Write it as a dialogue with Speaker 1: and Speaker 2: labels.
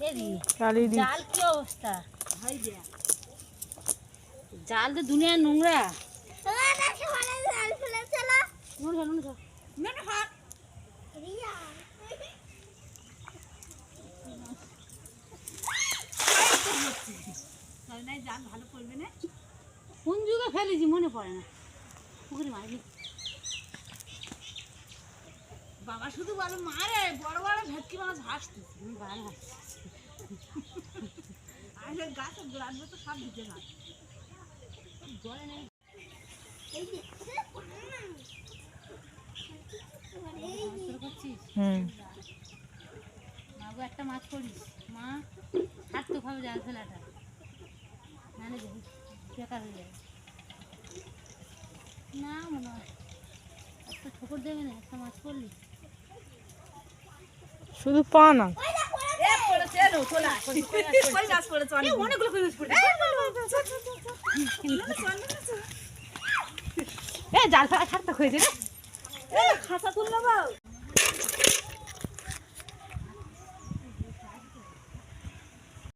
Speaker 1: জাল কি অবস্থা, জাল তো দুনিয়া নোংরা। জাল ভালো করবে না, কোন যুগে ফেলেছি মনে পড়ে না। পুকুরে মারি বাবা, শুধু বলো মারে বড় বড় ভেটকি মাছ ভাসতেছে, আমি ভালো ভাসছি। আর গাছে রাখবে তো সব দিতে না, জলে নেই। মাগো একটা মাছ করিস মা, সার্থক হবে জাল ফেলাটা, নাহলে বেকার হয়ে যাবে। না মনে হয় একটা ঠোকর দেবে না, একটা মাছ করলি
Speaker 2: শুধু পা না,
Speaker 1: জাল ফেলা সার্থক হয়েছে রে। খাঁচা তুললো